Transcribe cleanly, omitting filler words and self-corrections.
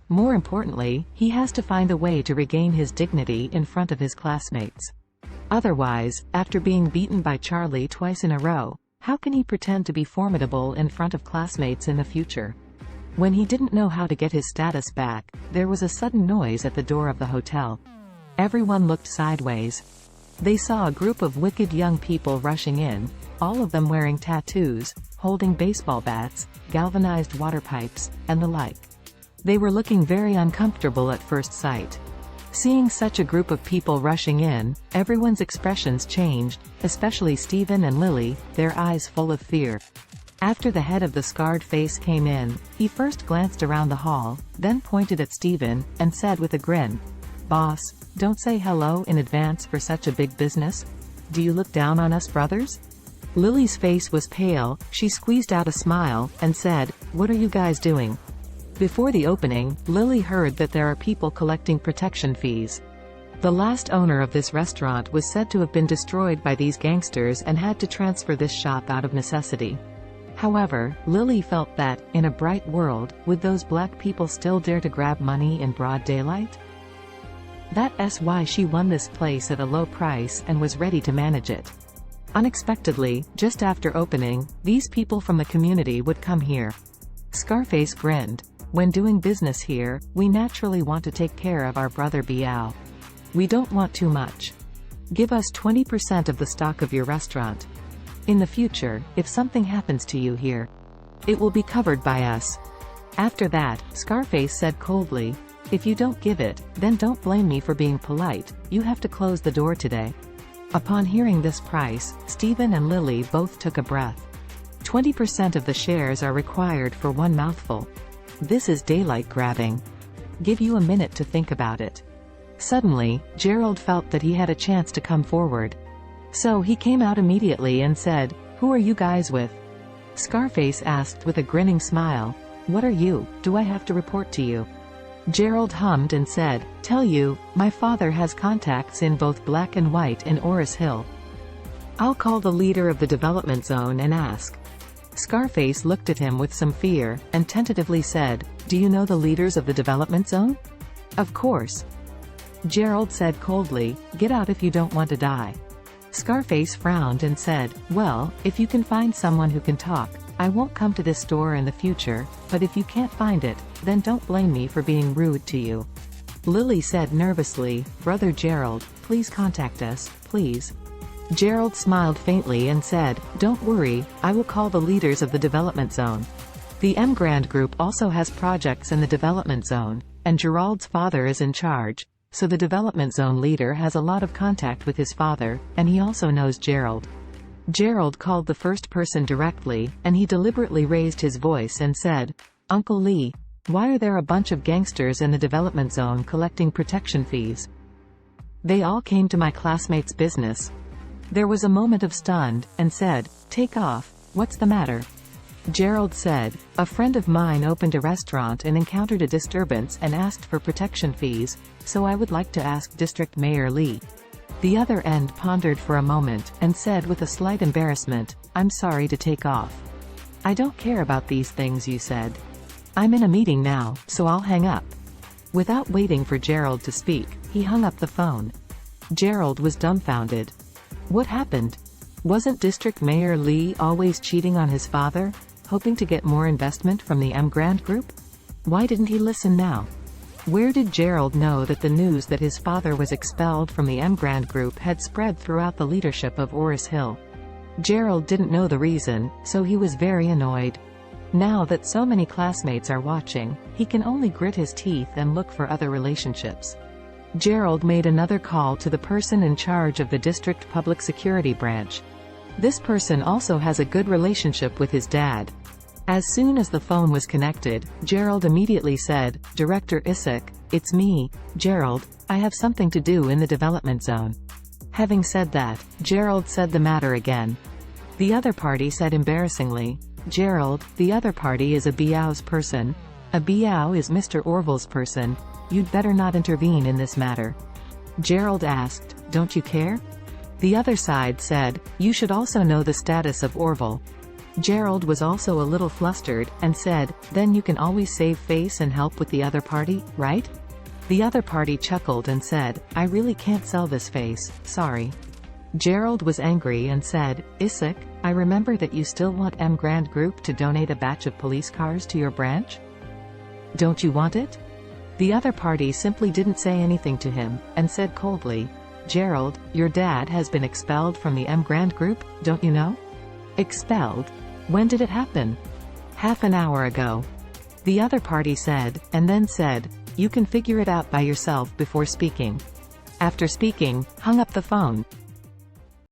More importantly, he has to find a way to regain his dignity in front of his classmates. Otherwise, after being beaten by Charlie twice in a row, how can he pretend to be formidable in front of classmates in the future? When he didn't know how to get his status back, there was a sudden noise at the door of the hotel. Everyone looked sideways. They saw a group of wicked young people rushing in, all of them wearing tattoos, holding baseball bats, galvanized water pipes, and the like. They were looking very uncomfortable at first sight. Seeing such a group of people rushing in, everyone's expressions changed, especially Stephen and Lily, their eyes full of fear. After the head of the scarred face came in, he first glanced around the hall, then pointed at Stephen, and said with a grin, "Boss, don't say hello in advance for such a big business? Do you look down on us brothers?" Lily's face was pale, she squeezed out a smile, and said, "What are you guys doing?" Before the opening, Lily heard that there are people collecting protection fees. The last owner of this restaurant was said to have been destroyed by these gangsters and had to transfer this shop out of necessity. However, Lily felt that, in a bright world, would those black people still dare to grab money in broad daylight? That's why she won this place at a low price and was ready to manage it. Unexpectedly, just after opening, these people from the community would come here. Scarface grinned. "When doing business here, we naturally want to take care of our brother Biao. We don't want too much. Give us 20% of the stock of your restaurant. In the future, if something happens to you here, it will be covered by us." After that, Scarface said coldly, "If you don't give it, then don't blame me for being polite, you have to close the door today." Upon hearing this price, Stephen and Lily both took a breath. 20% of the shares are required for one mouthful. This is daylight grabbing. Give you a minute to think about it. Suddenly, Gerald felt that he had a chance to come forward. So he came out immediately and said, "Who are you guys with?" Scarface asked with a grinning smile, "What are you? Do I have to report to you?" Gerald hummed and said, "Tell you, my father has contacts in both Black and White in Oris Hill. I'll call the leader of the development zone and ask." Scarface looked at him with some fear, and tentatively said, "Do you know the leaders of the development zone?" "Of course." Gerald said coldly, "Get out if you don't want to die." Scarface frowned and said, "Well, if you can find someone who can talk, I won't come to this store in the future, but if you can't find it, then don't blame me for being rude to you." Lily said nervously, "Brother Gerald, please contact us, please." Gerald smiled faintly and said, "Don't worry, I will call the leaders of the development zone. The M Grand Group also has projects in the development zone, and Gerald's father is in charge, so the development zone leader has a lot of contact with his father, and he also knows Gerald." Gerald called the first person directly, and he deliberately raised his voice and said, "Uncle Lee, why are there a bunch of gangsters in the development zone collecting protection fees? They all came to my classmate's business." There was a moment of stunned, and said, "Take off, what's the matter?" Gerald said, "A friend of mine opened a restaurant and encountered a disturbance and asked for protection fees, so I would like to ask District Mayor Lee." The other end pondered for a moment, and said with a slight embarrassment, "I'm sorry to take off. I don't care about these things you said. I'm in a meeting now, so I'll hang up." Without waiting for Gerald to speak, he hung up the phone. Gerald was dumbfounded. What happened? Wasn't District Mayor Lee always cheating on his father, hoping to get more investment from the M Grand Group? Why didn't he listen now? Where did Gerald know that the news that his father was expelled from the M Grand Group had spread throughout the leadership of Oris Hill? Gerald didn't know the reason, so he was very annoyed. Now that so many classmates are watching, he can only grit his teeth and look for other relationships. Gerald made another call to the person in charge of the district public security branch. This person also has a good relationship with his dad. As soon as the phone was connected, Gerald immediately said, "Director Isaac, it's me, Gerald, I have something to do in the development zone." Having said that, Gerald said the matter again. The other party said embarrassingly, "Gerald, the other party is a Biao's person. A Biao is Mr. Orville's person. You'd better not intervene in this matter." Gerald asked, "Don't you care?" The other side said, "You should also know the status of Orville. Gerald was also a little flustered, and said, "Then you can always save face and help with the other party, right?" The other party chuckled and said, "I really can't sell this face, sorry." Gerald was angry and said, "Isaac, I remember that you still want M Grand Group to donate a batch of police cars to your branch? Don't you want it?" The other party simply didn't say anything to him, and said coldly, "Gerald, your dad has been expelled from the M Grand Group, don't you know?" "Expelled? When did it happen?" "Half an hour ago." The other party said, and then said, "You can figure it out by yourself before speaking." After speaking, hung up the phone.